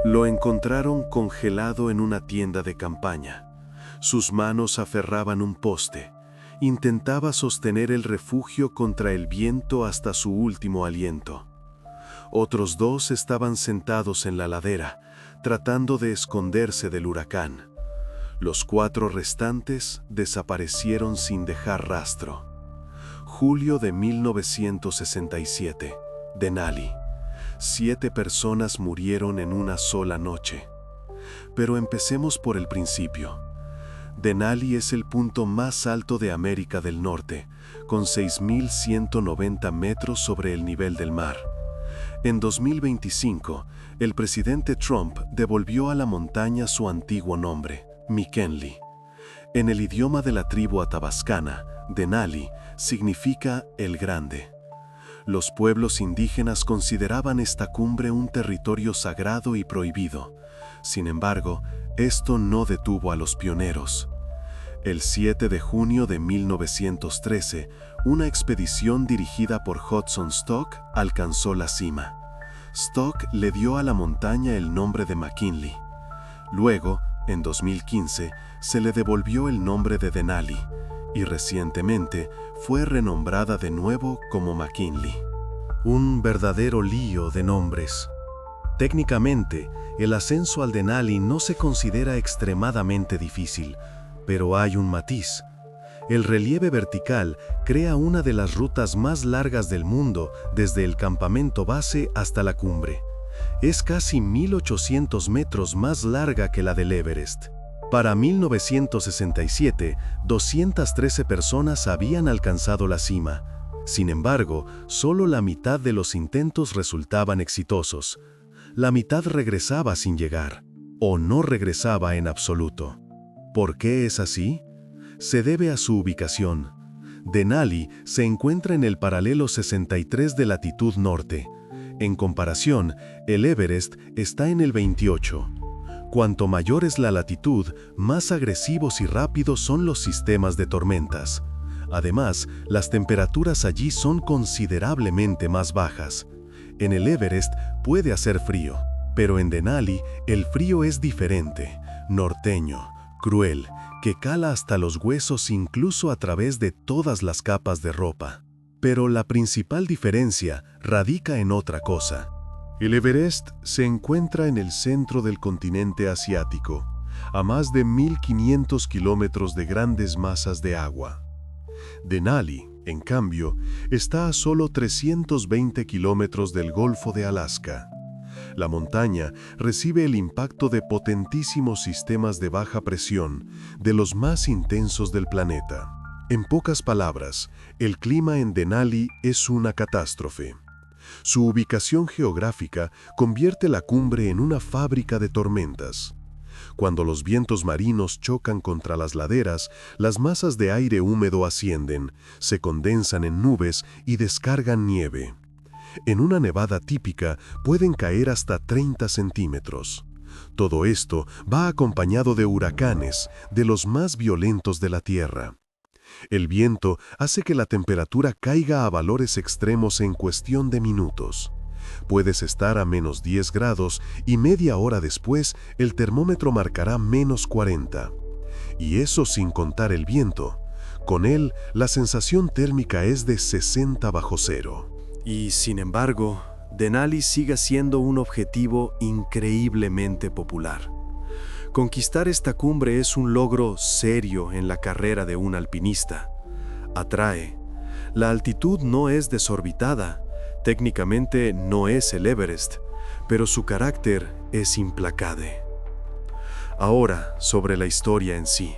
Lo encontraron congelado en una tienda de campaña. Sus manos aferraban un poste. Intentaba sostener el refugio contra el viento hasta su último aliento. Otros dos estaban sentados en la ladera, tratando de esconderse del huracán. Los 4 restantes desaparecieron sin dejar rastro. Julio de 1967, Denali. 7 personas murieron en una sola noche. Pero empecemos por el principio. Denali es el punto más alto de América del Norte, con 6.190 metros sobre el nivel del mar. En 2025, el presidente Trump devolvió a la montaña su antiguo nombre, McKinley. En el idioma de la tribu atabascana, Denali significa el Grande. Los pueblos indígenas consideraban esta cumbre un territorio sagrado y prohibido. Sin embargo, esto no detuvo a los pioneros. El 7 de junio de 1913, una expedición dirigida por Hudson Stock alcanzó la cima. Stock le dio a la montaña el nombre de McKinley. Luego, en 2015, se le devolvió el nombre de Denali, y recientemente fue renombrada de nuevo como McKinley. Un verdadero lío de nombres. Técnicamente, el ascenso al Denali no se considera extremadamente difícil, pero hay un matiz. El relieve vertical crea una de las rutas más largas del mundo desde el campamento base hasta la cumbre. Es casi 1.800 metros más larga que la del Everest. Para 1967, 213 personas habían alcanzado la cima. Sin embargo, solo la mitad de los intentos resultaban exitosos. La mitad regresaba sin llegar, o no regresaba en absoluto. ¿Por qué es así? Se debe a su ubicación. Denali se encuentra en el paralelo 63 de latitud norte. En comparación, el Everest está en el 28. Cuanto mayor es la latitud, más agresivos y rápidos son los sistemas de tormentas. Además, las temperaturas allí son considerablemente más bajas. En el Everest puede hacer frío, pero en Denali el frío es diferente, norteño, cruel, que cala hasta los huesos incluso a través de todas las capas de ropa. Pero la principal diferencia radica en otra cosa. El Everest se encuentra en el centro del continente asiático, a más de 1.500 kilómetros de grandes masas de agua. Denali, en cambio, está a solo 320 kilómetros del Golfo de Alaska. La montaña recibe el impacto de potentísimos sistemas de baja presión, de los más intensos del planeta. En pocas palabras, el clima en Denali es una catástrofe. Su ubicación geográfica convierte la cumbre en una fábrica de tormentas. Cuando los vientos marinos chocan contra las laderas, las masas de aire húmedo ascienden, se condensan en nubes y descargan nieve. En una nevada típica pueden caer hasta 30 centímetros. Todo esto va acompañado de huracanes, de los más violentos de la Tierra. El viento hace que la temperatura caiga a valores extremos en cuestión de minutos. Puedes estar a menos 10 grados y media hora después el termómetro marcará menos 40. Y eso sin contar el viento. Con él, la sensación térmica es de 60 bajo cero. Y sin embargo, Denali sigue siendo un objetivo increíblemente popular. Conquistar esta cumbre es un logro serio en la carrera de un alpinista. Atrae. La altitud no es desorbitada, técnicamente no es el Everest, pero su carácter es implacable. Ahora, sobre la historia en sí.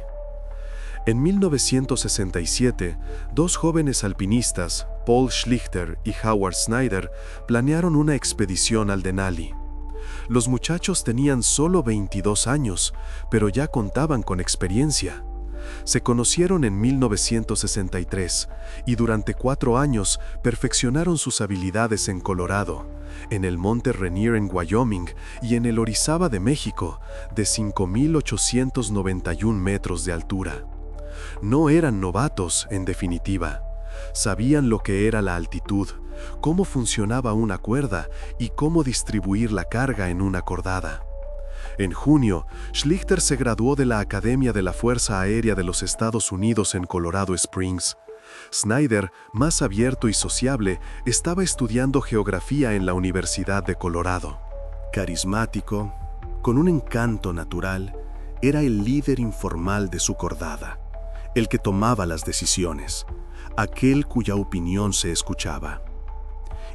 En 1967, 2 jóvenes alpinistas, Paul Schlichter y Howard Snyder, planearon una expedición al Denali. Los muchachos tenían solo 22 años, pero ya contaban con experiencia. Se conocieron en 1963 y durante 4 años perfeccionaron sus habilidades en Colorado, en el Monte Rainier en Wyoming y en el Orizaba de México, de 5.891 metros de altura. No eran novatos, en definitiva. Sabían lo que era la altitud, cómo funcionaba una cuerda y cómo distribuir la carga en una cordada. En junio, Schlichter se graduó de la Academia de la Fuerza Aérea de los Estados Unidos en Colorado Springs. Snyder, más abierto y sociable, estaba estudiando geografía en la Universidad de Colorado. Carismático, con un encanto natural, era el líder informal de su cordada, el que tomaba las decisiones, aquel cuya opinión se escuchaba.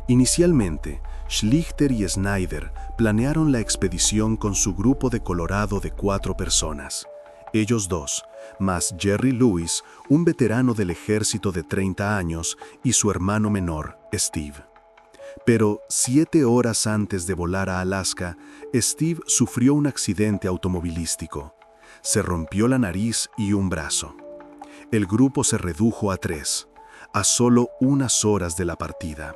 Inicialmente, Schlichter y Snyder planearon la expedición con su grupo de Colorado de 4 personas. Ellos dos, más Jerry Lewis, un veterano del ejército de 30 años, y su hermano menor, Steve. Pero 7 horas antes de volar a Alaska, Steve sufrió un accidente automovilístico. Se rompió la nariz y un brazo. El grupo se redujo a 3, a solo unas horas de la partida.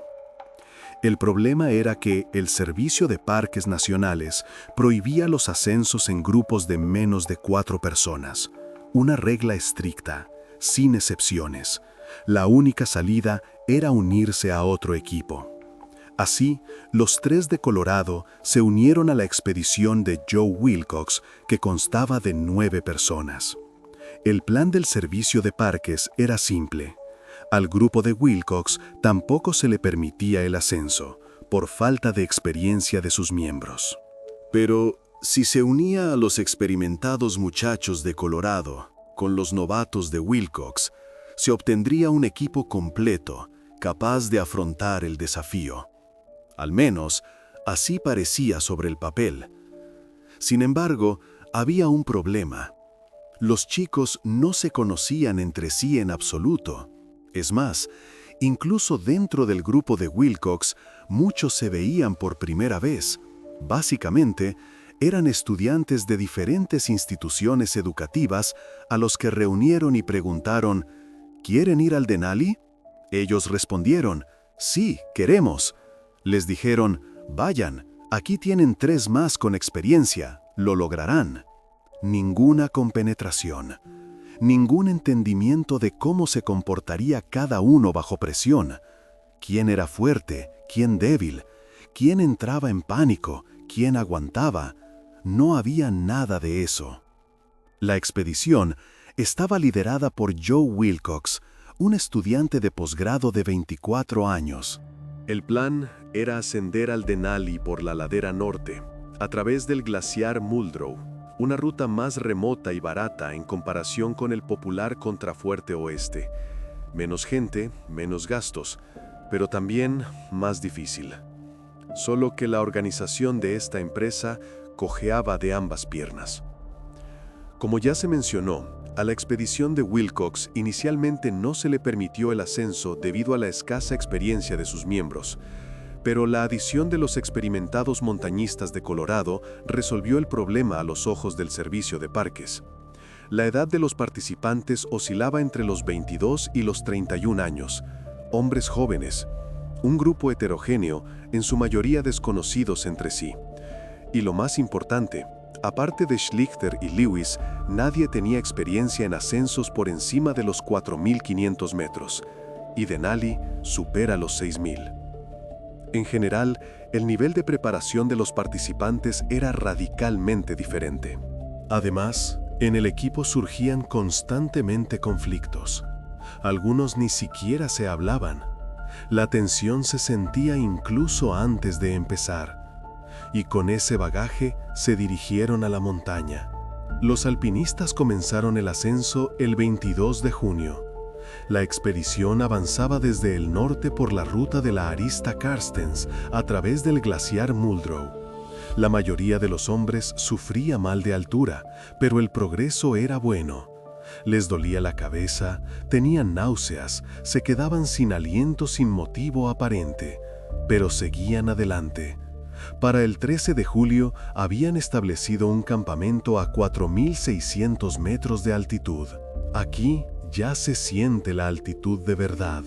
El problema era que el Servicio de Parques Nacionales prohibía los ascensos en grupos de menos de 4 personas. Una regla estricta, sin excepciones. La única salida era unirse a otro equipo. Así, los 3 de Colorado se unieron a la expedición de Joe Wilcox, que constaba de 9 personas. El plan del Servicio de Parques era simple. Al grupo de Wilcox tampoco se le permitía el ascenso, por falta de experiencia de sus miembros. Pero si se unía a los experimentados muchachos de Colorado con los novatos de Wilcox, se obtendría un equipo completo, capaz de afrontar el desafío. Al menos, así parecía sobre el papel. Sin embargo, había un problema. Los chicos no se conocían entre sí en absoluto. Es más, incluso dentro del grupo de Wilcox, muchos se veían por primera vez. Básicamente, eran estudiantes de diferentes instituciones educativas a los que reunieron y preguntaron, ¿quieren ir al Denali? Ellos respondieron, sí, queremos. Les dijeron, vayan, aquí tienen 3 más con experiencia, lo lograrán. Ninguna compenetración. Ningún entendimiento de cómo se comportaría cada uno bajo presión. ¿Quién era fuerte? ¿Quién débil? ¿Quién entraba en pánico? ¿Quién aguantaba? No había nada de eso. La expedición estaba liderada por Joe Wilcox, un estudiante de posgrado de 24 años. El plan era ascender al Denali por la ladera norte, a través del glaciar Muldrow, una ruta más remota y barata en comparación con el popular Contrafuerte Oeste. Menos gente, menos gastos, pero también más difícil. Solo que la organización de esta empresa cojeaba de ambas piernas. Como ya se mencionó, a la expedición de Wilcox inicialmente no se le permitió el ascenso debido a la escasa experiencia de sus miembros, pero la adición de los experimentados montañistas de Colorado resolvió el problema a los ojos del Servicio de Parques. La edad de los participantes oscilaba entre los 22 y los 31 años, hombres jóvenes, un grupo heterogéneo, en su mayoría desconocidos entre sí. Y lo más importante, aparte de Schlichter y Lewis, nadie tenía experiencia en ascensos por encima de los 4.500 metros, y Denali supera los 6.000. En general, el nivel de preparación de los participantes era radicalmente diferente. Además, en el equipo surgían constantemente conflictos. Algunos ni siquiera se hablaban. La tensión se sentía incluso antes de empezar. Y con ese bagaje se dirigieron a la montaña. Los alpinistas comenzaron el ascenso el 22 de junio. La expedición avanzaba desde el norte por la ruta de la arista Carstens a través del glaciar Muldrow. La mayoría de los hombres sufría mal de altura, pero el progreso era bueno. Les dolía la cabeza, tenían náuseas, se quedaban sin aliento sin motivo aparente, pero seguían adelante. Para el 13 de julio habían establecido un campamento a 4.600 metros de altitud. Aquí ya se siente la altitud de verdad.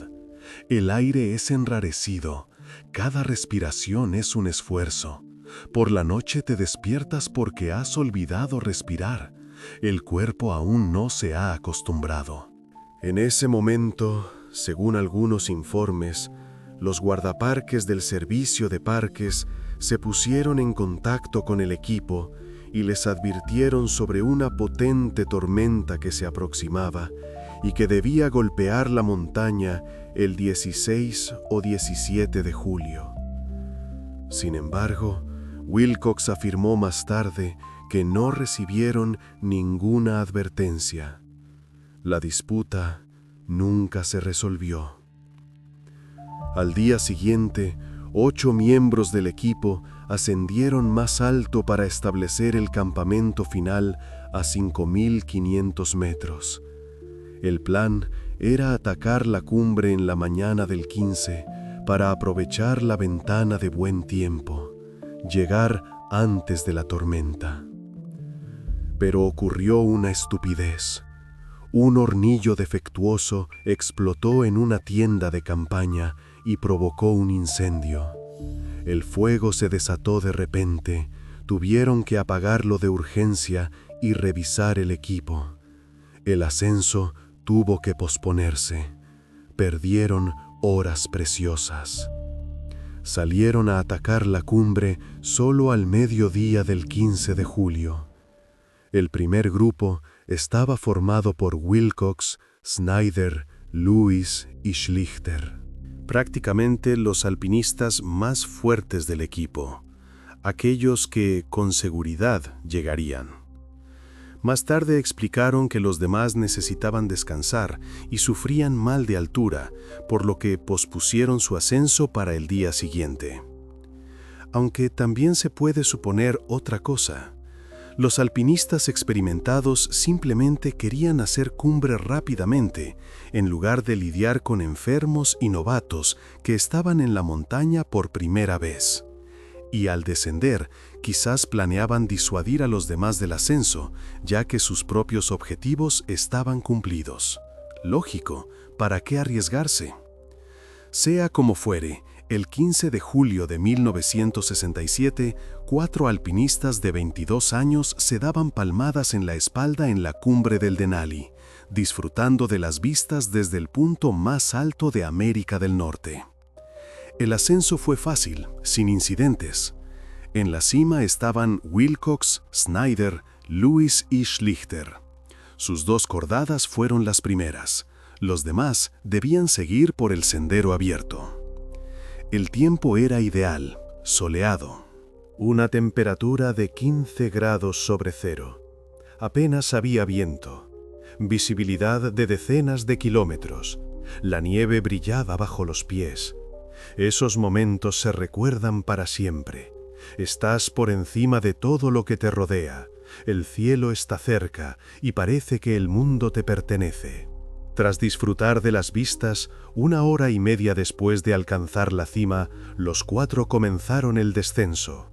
El aire es enrarecido, cada respiración es un esfuerzo. Por la noche te despiertas porque has olvidado respirar. El cuerpo aún no se ha acostumbrado. En ese momento, según algunos informes, los guardaparques del Servicio de Parques se pusieron en contacto con el equipo y les advirtieron sobre una potente tormenta que se aproximaba y que debía golpear la montaña el 16 o 17 de julio. Sin embargo, Wilcox afirmó más tarde que no recibieron ninguna advertencia. La disputa nunca se resolvió. Al día siguiente, 8 miembros del equipo ascendieron más alto para establecer el campamento final a 5.500 metros. El plan era atacar la cumbre en la mañana del 15 para aprovechar la ventana de buen tiempo, llegar antes de la tormenta. Pero ocurrió una estupidez. Un hornillo defectuoso explotó en una tienda de campaña y provocó un incendio. El fuego se desató de repente, tuvieron que apagarlo de urgencia y revisar el equipo. El ascenso tuvo que posponerse. Perdieron horas preciosas. Salieron a atacar la cumbre solo al mediodía del 15 de julio. El primer grupo estaba formado por Wilcox, Snyder, Lewis y Schlichter. Prácticamente los alpinistas más fuertes del equipo, aquellos que con seguridad llegarían. Más tarde explicaron que los demás necesitaban descansar y sufrían mal de altura, por lo que pospusieron su ascenso para el día siguiente. Aunque también se puede suponer otra cosa. Los alpinistas experimentados simplemente querían hacer cumbre rápidamente, en lugar de lidiar con enfermos y novatos que estaban en la montaña por primera vez. Y al descender, quizás planeaban disuadir a los demás del ascenso, ya que sus propios objetivos estaban cumplidos. Lógico, ¿para qué arriesgarse? Sea como fuere, el 15 de julio de 1967, 4 alpinistas de 22 años se daban palmadas en la espalda en la cumbre del Denali, disfrutando de las vistas desde el punto más alto de América del Norte. El ascenso fue fácil, sin incidentes. En la cima estaban Wilcox, Snyder, Lewis y Schlichter. Sus 2 cordadas fueron las primeras. Los demás debían seguir por el sendero abierto. El tiempo era ideal, soleado. Una temperatura de 15 grados sobre cero. Apenas había viento. Visibilidad de decenas de kilómetros. La nieve brillaba bajo los pies. Esos momentos se recuerdan para siempre. Estás por encima de todo lo que te rodea. El cielo está cerca y parece que el mundo te pertenece. Tras disfrutar de las vistas, 1 hora y media después de alcanzar la cima, los 4 comenzaron el descenso.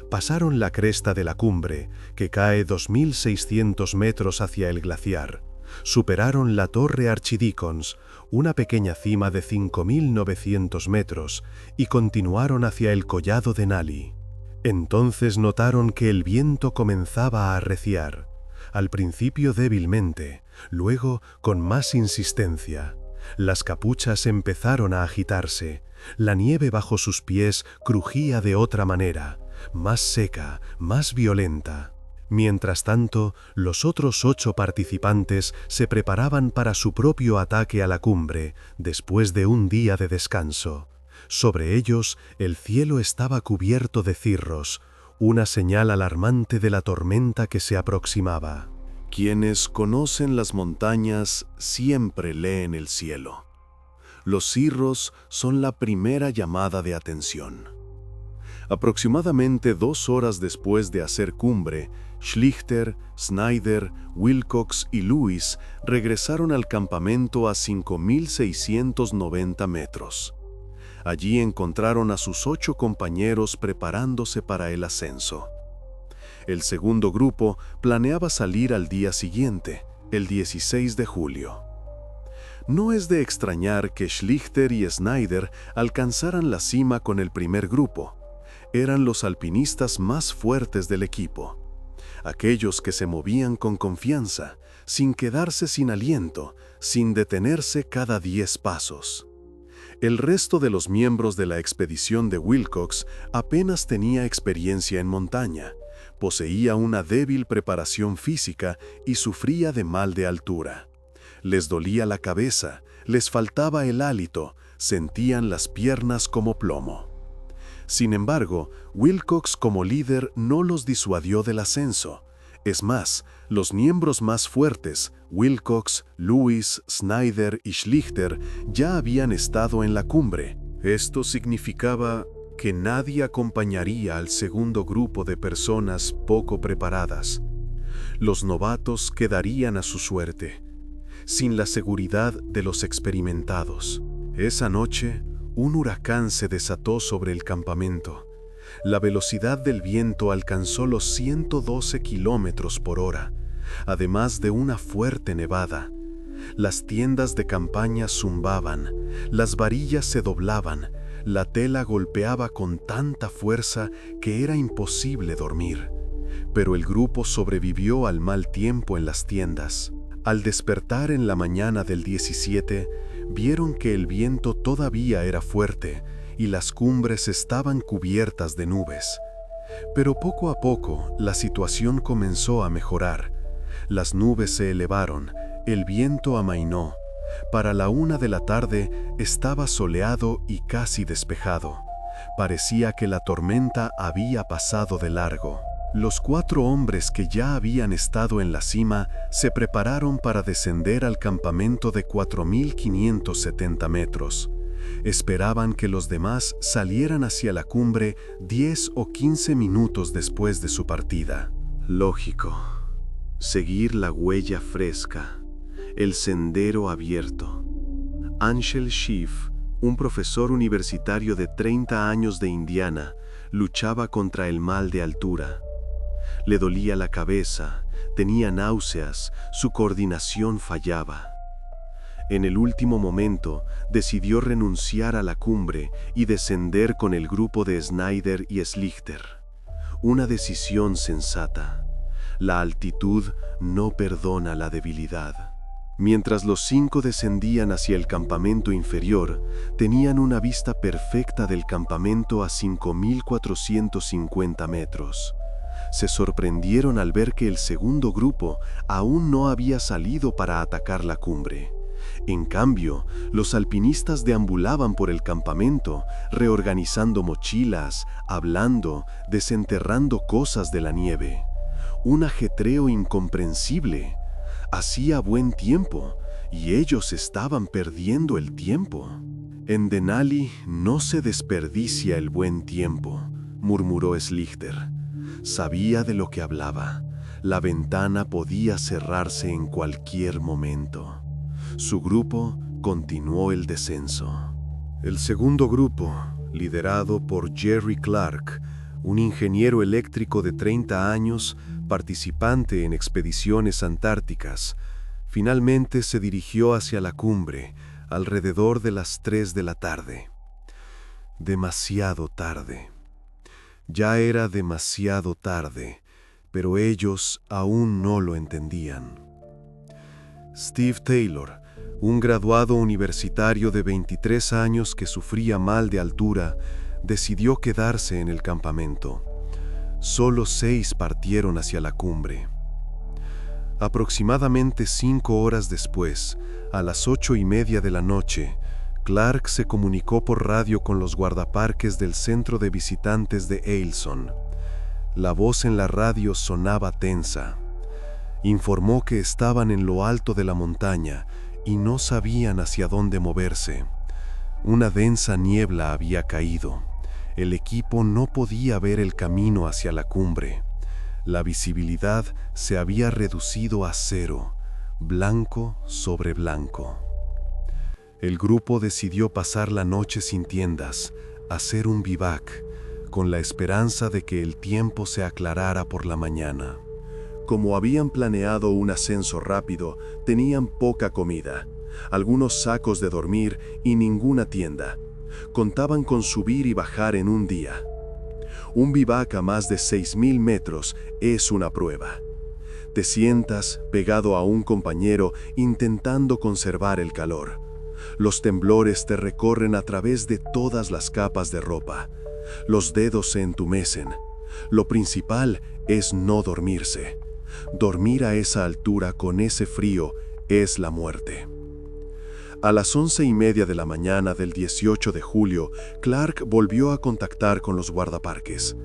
Pasaron la cresta de la cumbre, que cae 2.600 metros hacia el glaciar. Superaron la Torre Archidiakons, una pequeña cima de 5.900 metros, y continuaron hacia el collado Denali. Entonces notaron que el viento comenzaba a arreciar. Al principio débilmente, luego con más insistencia. Las capuchas empezaron a agitarse. La nieve bajo sus pies crujía de otra manera, más seca, más violenta. Mientras tanto, los otros 8 participantes se preparaban para su propio ataque a la cumbre, después de un día de descanso. Sobre ellos, el cielo estaba cubierto de cirros, una señal alarmante de la tormenta que se aproximaba. Quienes conocen las montañas siempre leen el cielo. Los cirros son la primera llamada de atención. Aproximadamente 2 horas después de hacer cumbre, Schlichter, Snyder, Wilcox y Lewis regresaron al campamento a 5.690 metros. Allí encontraron a sus 8 compañeros preparándose para el ascenso. El segundo grupo planeaba salir al día siguiente, el 16 de julio. No es de extrañar que Schlichter y Snyder alcanzaran la cima con el primer grupo. Eran los alpinistas más fuertes del equipo. Aquellos que se movían con confianza, sin quedarse sin aliento, sin detenerse cada 10 pasos. El resto de los miembros de la expedición de Wilcox apenas tenía experiencia en montaña, Poseía una débil preparación física y sufría de mal de altura. Les dolía la cabeza, les faltaba el hálito, sentían las piernas como plomo. Sin embargo, Wilcox como líder no los disuadió del ascenso. Es más, los miembros más fuertes, Wilcox, Lewis, Snyder y Schlichter, ya habían estado en la cumbre. Esto significaba que nadie acompañaría al segundo grupo de personas poco preparadas. Los novatos quedarían a su suerte, sin la seguridad de los experimentados. Esa noche, un huracán se desató sobre el campamento. La velocidad del viento alcanzó los 112 kilómetros por hora, además de una fuerte nevada. Las tiendas de campaña zumbaban, las varillas se doblaban, la tela golpeaba con tanta fuerza que era imposible dormir. Pero el grupo sobrevivió al mal tiempo en las tiendas. Al despertar en la mañana del 17, vieron que el viento todavía era fuerte y las cumbres estaban cubiertas de nubes. Pero poco a poco la situación comenzó a mejorar. Las nubes se elevaron, el viento amainó. Para la 1 de la tarde estaba soleado y casi despejado. Parecía que la tormenta había pasado de largo. Los 4 hombres que ya habían estado en la cima se prepararon para descender al campamento de 4.570 metros. Esperaban que los demás salieran hacia la cumbre 10 o 15 minutos después de su partida. Lógico. Seguir la huella fresca, el sendero abierto. Angel Schiff, un profesor universitario de 30 años de Indiana, luchaba contra el mal de altura. Le dolía la cabeza, tenía náuseas, su coordinación fallaba. En el último momento, decidió renunciar a la cumbre y descender con el grupo de Snyder y Schlichter. Una decisión sensata. La altitud no perdona la debilidad. Mientras los 5 descendían hacia el campamento inferior, tenían una vista perfecta del campamento a 5.450 metros. Se sorprendieron al ver que el segundo grupo aún no había salido para atacar la cumbre. En cambio, los alpinistas deambulaban por el campamento, reorganizando mochilas, hablando, desenterrando cosas de la nieve. Un ajetreo incomprensible. Hacía buen tiempo, y ellos estaban perdiendo el tiempo. En Denali no se desperdicia el buen tiempo, murmuró Schlichter. Sabía de lo que hablaba. La ventana podía cerrarse en cualquier momento. Su grupo continuó el descenso. El segundo grupo, liderado por Jerry Clark, un ingeniero eléctrico de 30 años, participante en expediciones antárticas, finalmente se dirigió hacia la cumbre alrededor de las 3 de la tarde. Demasiado tarde. Ya era demasiado tarde, pero ellos aún no lo entendían. Steve Taylor, un graduado universitario de 23 años que sufría mal de altura, decidió quedarse en el campamento. Solo 6 partieron hacia la cumbre. Aproximadamente 5 horas después, a las 8:30 de la noche, Clark se comunicó por radio con los guardaparques del centro de visitantes de Eielson. La voz en la radio sonaba tensa. Informó que estaban en lo alto de la montaña y no sabían hacia dónde moverse. Una densa niebla había caído. El equipo no podía ver el camino hacia la cumbre. La visibilidad se había reducido a 0, blanco sobre blanco. El grupo decidió pasar la noche sin tiendas, hacer un bivac, con la esperanza de que el tiempo se aclarara por la mañana. Como habían planeado un ascenso rápido, tenían poca comida, algunos sacos de dormir y ninguna tienda. Contaban con subir y bajar en un día. Un bivac a más de 6.000 metros es una prueba. Te sientas pegado a un compañero intentando conservar el calor. Los temblores te recorren a través de todas las capas de ropa. Los dedos se entumecen. Lo principal es no dormirse. Dormir a esa altura con ese frío es la muerte. A las 11:30 de la mañana del 18 de julio, Clark volvió a contactar con los guardaparques.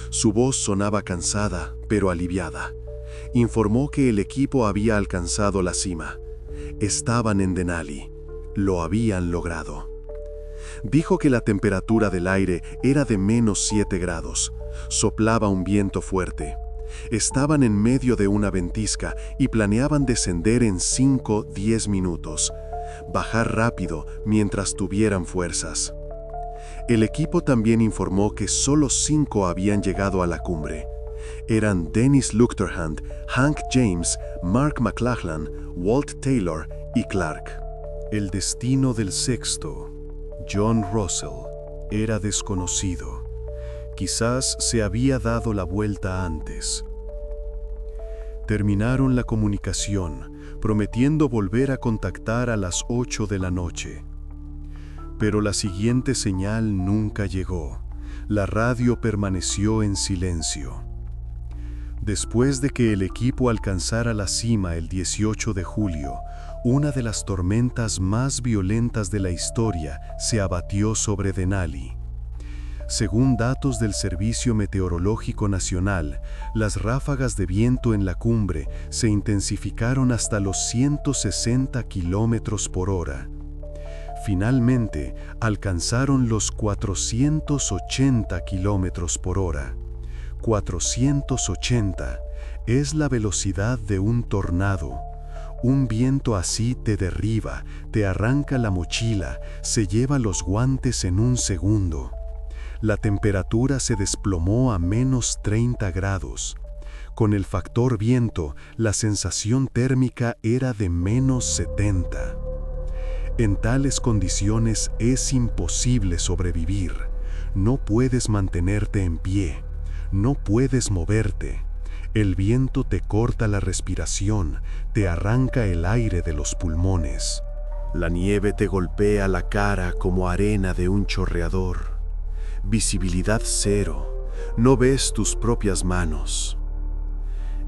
Su voz sonaba cansada, pero aliviada. Informó que el equipo había alcanzado la cima. Estaban en Denali. Lo habían logrado. Dijo que la temperatura del aire era de -7 grados. Soplaba un viento fuerte. Estaban en medio de una ventisca y planeaban descender en 5-10 minutos. Bajar rápido mientras tuvieran fuerzas. El equipo también informó que solo 5 habían llegado a la cumbre. Eran Dennis Luchterhand, Hank James, Mark McLachlan, Walt Taylor y Clark. El destino del sexto, John Russell, era desconocido. Quizás se había dado la vuelta antes. Terminaron la comunicación, prometiendo volver a contactar a las 8 de la noche. Pero la siguiente señal nunca llegó. La radio permaneció en silencio. Después de que el equipo alcanzara la cima el 18 de julio, una de las tormentas más violentas de la historia se abatió sobre Denali. Según datos del Servicio Meteorológico Nacional, las ráfagas de viento en la cumbre se intensificaron hasta los 160 kilómetros por hora. Finalmente, alcanzaron los 480 kilómetros por hora. 480 es la velocidad de un tornado. Un viento así te derriba, te arranca la mochila, se lleva los guantes en un segundo. La temperatura se desplomó a -30 grados. Con el factor viento, la sensación térmica era de -70. En tales condiciones es imposible sobrevivir. No puedes mantenerte en pie. No puedes moverte. El viento te corta la respiración, te arranca el aire de los pulmones. La nieve te golpea la cara como arena de un chorreador. Visibilidad cero. No ves tus propias manos.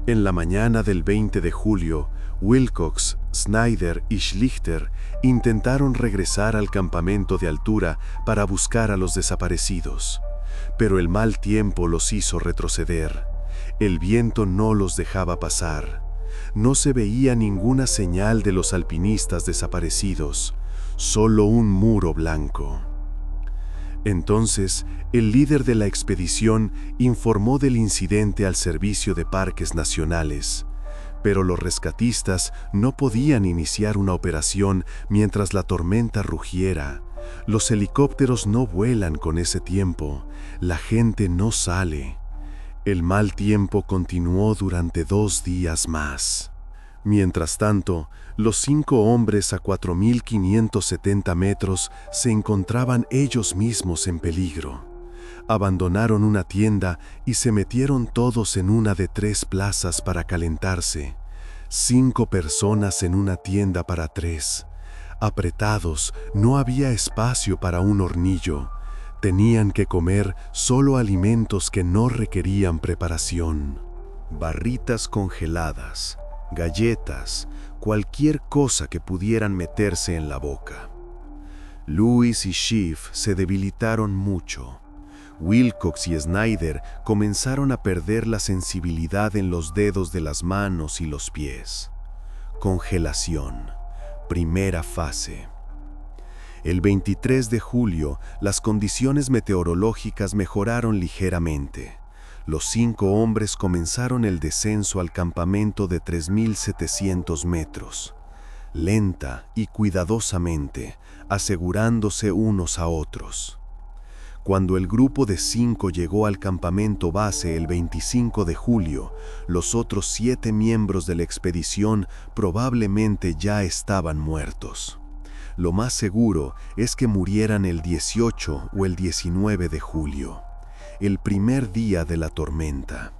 En la mañana del 20 de julio, Wilcox, Snyder y Schlichter intentaron regresar al campamento de altura para buscar a los desaparecidos. Pero el mal tiempo los hizo retroceder. El viento no los dejaba pasar. No se veía ninguna señal de los alpinistas desaparecidos, solo un muro blanco. Entonces, el líder de la expedición informó del incidente al Servicio de Parques Nacionales, pero los rescatistas no podían iniciar una operación mientras la tormenta rugiera. Los helicópteros no vuelan con ese tiempo, la gente no sale. El mal tiempo continuó durante 2 días más. Mientras tanto, los 5 hombres a 4.570 metros se encontraban ellos mismos en peligro. Abandonaron una tienda y se metieron todos en una de 3 plazas para calentarse. 5 personas en una tienda para 3. Apretados, no había espacio para un hornillo. Tenían que comer solo alimentos que no requerían preparación. Barritas congeladas, galletas, cualquier cosa que pudieran meterse en la boca. Lewis y Schiff se debilitaron mucho. Wilcox y Snyder comenzaron a perder la sensibilidad en los dedos de las manos y los pies. Congelación. Primera fase. El 23 de julio, las condiciones meteorológicas mejoraron ligeramente. Los 5 hombres comenzaron el descenso al campamento de 3.700 metros, lenta y cuidadosamente, asegurándose unos a otros. Cuando el grupo de 5 llegó al campamento base el 25 de julio, los otros 7 miembros de la expedición probablemente ya estaban muertos. Lo más seguro es que murieran el 18 o el 19 de julio, el primer día de la tormenta.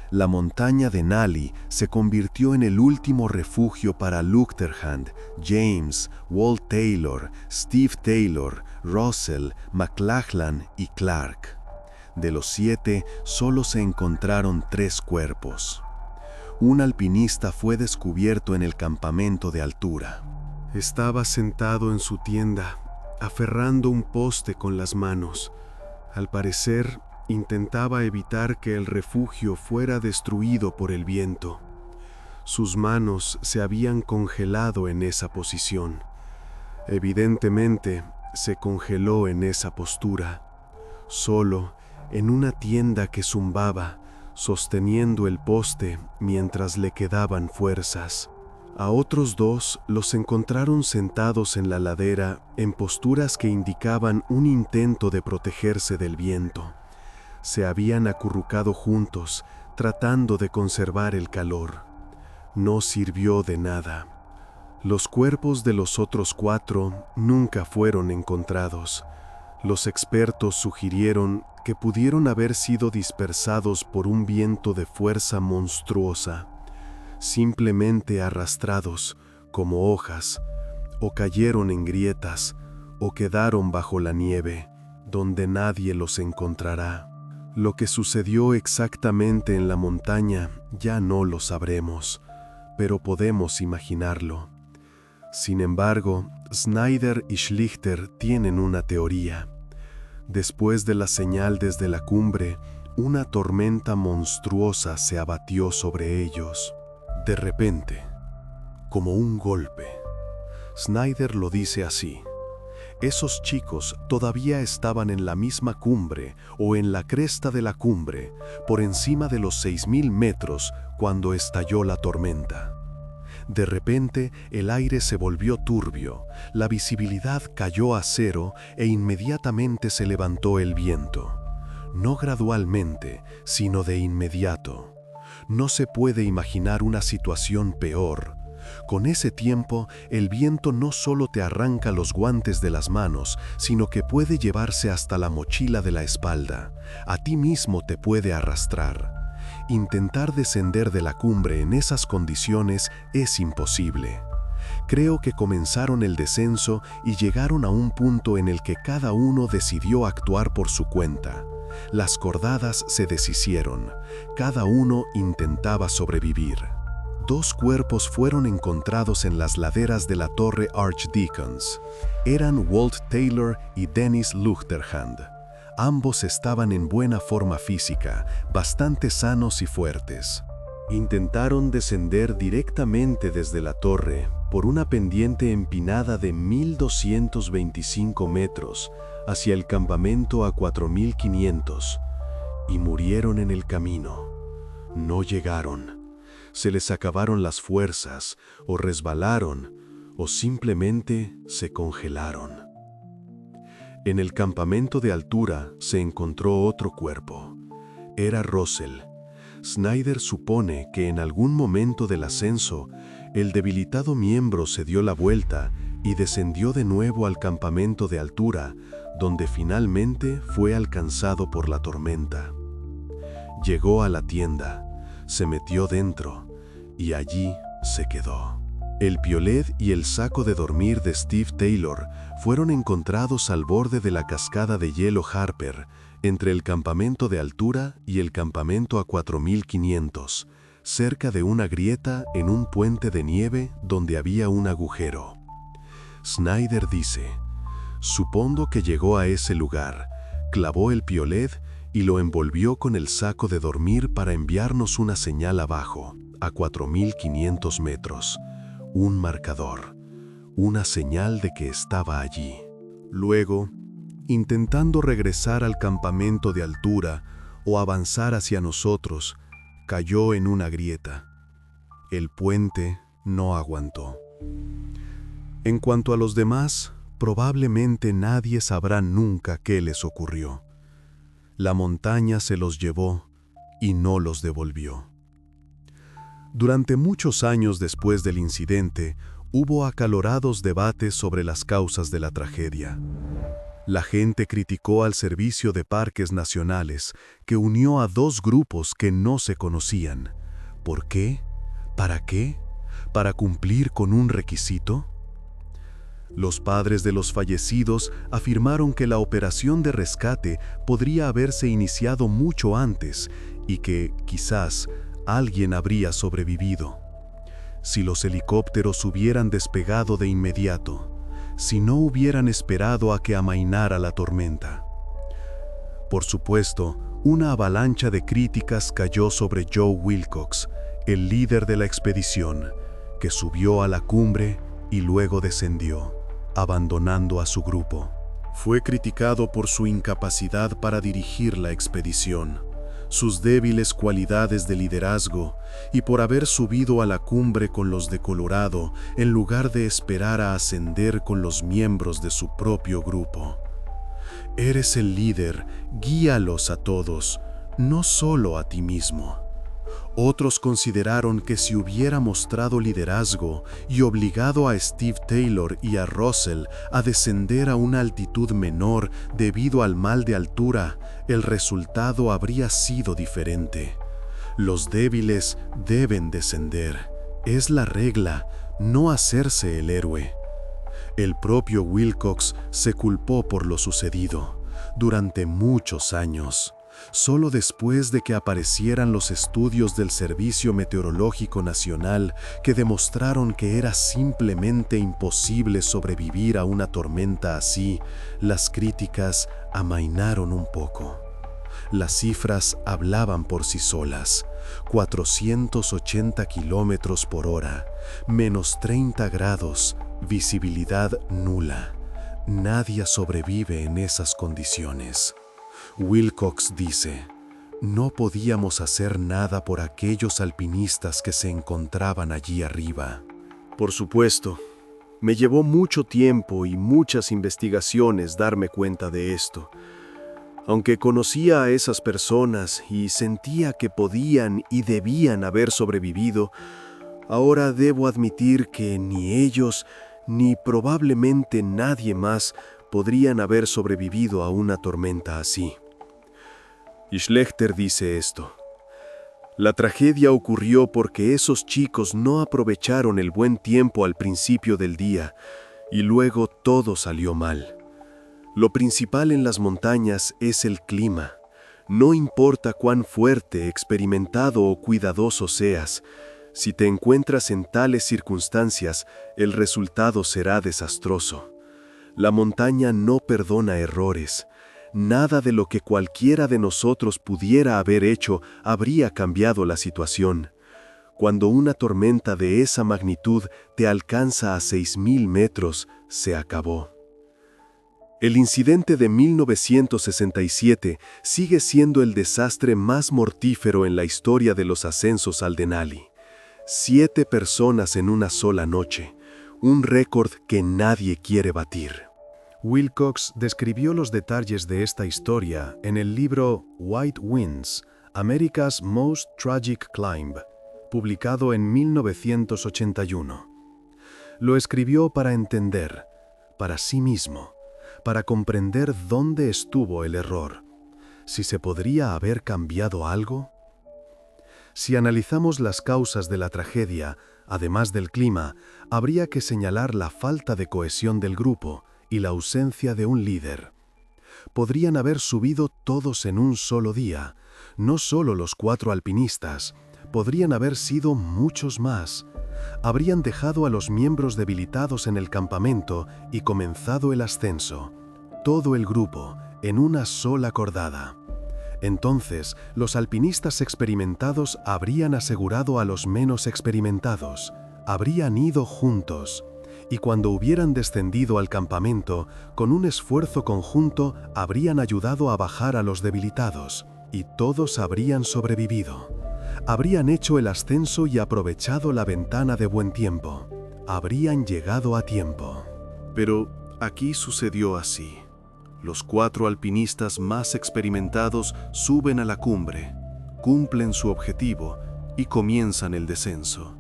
La montaña Denali se convirtió en el último refugio para Luchterhand, James, Walt Taylor, Steve Taylor, Russell, McLachlan y Clark. De los 7, solo se encontraron 3 cuerpos. Un alpinista fue descubierto en el campamento de altura. Estaba sentado en su tienda, aferrando un poste con las manos. Al parecer, intentaba evitar que el refugio fuera destruido por el viento. Sus manos se habían congelado en esa posición. Evidentemente, se congeló en esa postura, solo en una tienda que zumbaba, sosteniendo el poste mientras le quedaban fuerzas. A otros 2 los encontraron sentados en la ladera en posturas que indicaban un intento de protegerse del viento. Se habían acurrucado juntos, tratando de conservar el calor. No sirvió de nada. Los cuerpos de los otros 4 nunca fueron encontrados. Los expertos sugirieron que pudieron haber sido dispersados por un viento de fuerza monstruosa, simplemente arrastrados como hojas, o cayeron en grietas, o quedaron bajo la nieve, donde nadie los encontrará. Lo que sucedió exactamente en la montaña ya no lo sabremos, pero podemos imaginarlo. Sin embargo, Snyder y Schlichter tienen una teoría. Después de la señal desde la cumbre, una tormenta monstruosa se abatió sobre ellos. De repente, como un golpe. Snyder lo dice así: esos chicos todavía estaban en la misma cumbre o en la cresta de la cumbre, por encima de los 6.000 metros, cuando estalló la tormenta. De repente, el aire se volvió turbio, la visibilidad cayó a 0 e inmediatamente se levantó el viento. No gradualmente, sino de inmediato. No se puede imaginar una situación peor. Con ese tiempo, el viento no solo te arranca los guantes de las manos, sino que puede llevarse hasta la mochila de la espalda. A ti mismo te puede arrastrar. Intentar descender de la cumbre en esas condiciones es imposible. Creo que comenzaron el descenso y llegaron a un punto en el que cada uno decidió actuar por su cuenta. Las cordadas se deshicieron. Cada uno intentaba sobrevivir. 2 cuerpos fueron encontrados en las laderas de la Torre Archdeacons. Eran Walt Taylor y Dennis Luchterhand. Ambos estaban en buena forma física, bastante sanos y fuertes. Intentaron descender directamente desde la torre por una pendiente empinada de 1.225 metros hacia el campamento a 4.500 y murieron en el camino. No llegaron. Se les acabaron las fuerzas, o resbalaron, o simplemente se congelaron. En el campamento de altura se encontró otro cuerpo. Era Russell. Snyder supone que en algún momento del ascenso, el debilitado miembro se dio la vuelta y descendió de nuevo al campamento de altura, donde finalmente fue alcanzado por la tormenta. Llegó a la tienda, se metió dentro y allí se quedó. El piolet y el saco de dormir de Steve Taylor fueron encontrados al borde de la cascada de hielo Harper, entre el campamento de altura y el campamento a 4.500, cerca de una grieta en un puente de nieve donde había un agujero. Snyder dice: supongo que llegó a ese lugar, clavó el piolet y lo envolvió con el saco de dormir para enviarnos una señal abajo, a 4.500 metros. Un marcador, una señal de que estaba allí. Luego, intentando regresar al campamento de altura o avanzar hacia nosotros, cayó en una grieta. El puente no aguantó. En cuanto a los demás, probablemente nadie sabrá nunca qué les ocurrió. La montaña se los llevó y no los devolvió. Durante muchos años después del incidente, hubo acalorados debates sobre las causas de la tragedia. La gente criticó al Servicio de Parques Nacionales, que unió a 2 grupos que no se conocían. ¿Por qué? ¿Para qué? ¿Para cumplir con un requisito? Los padres de los fallecidos afirmaron que la operación de rescate podría haberse iniciado mucho antes y que, quizás, alguien habría sobrevivido. Si los helicópteros hubieran despegado de inmediato, si no hubieran esperado a que amainara la tormenta. Por supuesto, una avalancha de críticas cayó sobre Joe Wilcox, el líder de la expedición, que subió a la cumbre y luego descendió, abandonando a su grupo. Fue criticado por su incapacidad para dirigir la expedición, sus débiles cualidades de liderazgo y por haber subido a la cumbre con los de Colorado en lugar de esperar a ascender con los miembros de su propio grupo. Eres el líder, guíalos a todos, no solo a ti mismo. Otros consideraron que si hubiera mostrado liderazgo y obligado a Steve Taylor y a Russell a descender a una altitud menor debido al mal de altura, el resultado habría sido diferente. Los débiles deben descender. Es la regla, no hacerse el héroe. El propio Wilcox se culpó por lo sucedido durante muchos años. Solo después de que aparecieran los estudios del Servicio Meteorológico Nacional que demostraron que era simplemente imposible sobrevivir a una tormenta así, las críticas amainaron un poco. Las cifras hablaban por sí solas: 480 kilómetros por hora, menos 30 grados, visibilidad nula. Nadie sobrevive en esas condiciones. Wilcox dice: no podíamos hacer nada por aquellos alpinistas que se encontraban allí arriba. Por supuesto, me llevó mucho tiempo y muchas investigaciones darme cuenta de esto. Aunque conocía a esas personas y sentía que podían y debían haber sobrevivido, ahora debo admitir que ni ellos, ni probablemente nadie más, podrían haber sobrevivido a una tormenta así. Y Schlechter dice esto: la tragedia ocurrió porque esos chicos no aprovecharon el buen tiempo al principio del día, y luego todo salió mal. Lo principal en las montañas es el clima. No importa cuán fuerte, experimentado o cuidadoso seas, si te encuentras en tales circunstancias, el resultado será desastroso. La montaña no perdona errores. Nada de lo que cualquiera de nosotros pudiera haber hecho habría cambiado la situación. Cuando una tormenta de esa magnitud te alcanza a 6.000 metros, se acabó. El incidente de 1967 sigue siendo el desastre más mortífero en la historia de los ascensos al Denali. 7 personas en una sola noche, un récord que nadie quiere batir. Wilcox describió los detalles de esta historia en el libro White Winds, America's Most Tragic Climb, publicado en 1981. Lo escribió para entender, para sí mismo, para comprender dónde estuvo el error, si se podría haber cambiado algo. Si analizamos las causas de la tragedia, además del clima, habría que señalar la falta de cohesión del grupo y la ausencia de un líder. Podrían haber subido todos en un solo día, no solo los 4 alpinistas, podrían haber sido muchos más. Habrían dejado a los miembros debilitados en el campamento y comenzado el ascenso, todo el grupo, en una sola cordada. Entonces, los alpinistas experimentados habrían asegurado a los menos experimentados, habrían ido juntos, y cuando hubieran descendido al campamento, con un esfuerzo conjunto habrían ayudado a bajar a los debilitados, y todos habrían sobrevivido. Habrían hecho el ascenso y aprovechado la ventana de buen tiempo. Habrían llegado a tiempo. Pero aquí sucedió así. Los 4 alpinistas más experimentados suben a la cumbre, cumplen su objetivo y comienzan el descenso.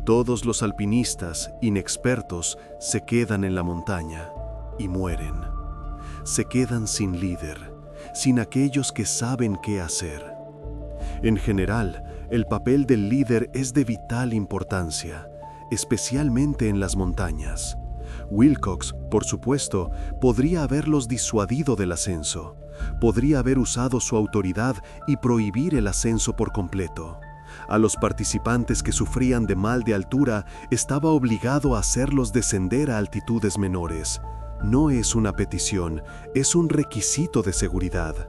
Todos los alpinistas inexpertos se quedan en la montaña y mueren. Se quedan sin líder, sin aquellos que saben qué hacer. En general, el papel del líder es de vital importancia, especialmente en las montañas. Wilcox, por supuesto, podría haberlos disuadido del ascenso. Podría haber usado su autoridad y prohibir el ascenso por completo. A los participantes que sufrían de mal de altura estaba obligado a hacerlos descender a altitudes menores. No es una petición, es un requisito de seguridad.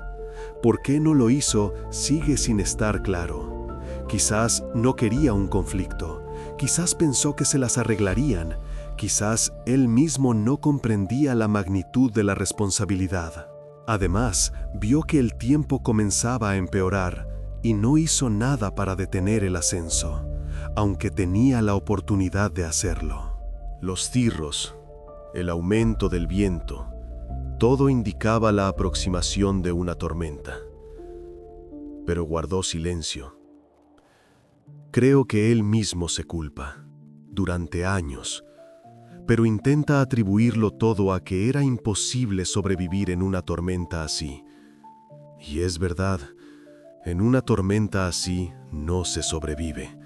¿Por qué no lo hizo? Sigue sin estar claro. Quizás no quería un conflicto. Quizás pensó que se las arreglarían. Quizás él mismo no comprendía la magnitud de la responsabilidad. Además, vio que el tiempo comenzaba a empeorar y no hizo nada para detener el ascenso, aunque tenía la oportunidad de hacerlo. Los cirros, el aumento del viento, todo indicaba la aproximación de una tormenta. Pero guardó silencio. Creo que él mismo se culpa, durante años, pero intenta atribuirlo todo a que era imposible sobrevivir en una tormenta así. Y es verdad, en una tormenta así no se sobrevive.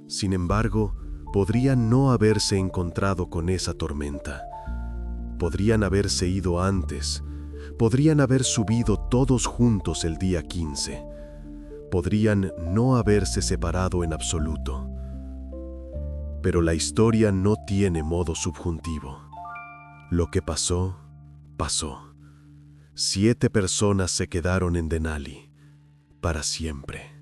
Sin embargo, podría no haberse encontrado con esa tormenta. Podrían haberse ido antes. Podrían haber subido todos juntos el día 15. Podrían no haberse separado en absoluto. Pero la historia no tiene modo subjuntivo. Lo que pasó, pasó. 7 personas se quedaron en Denali para siempre.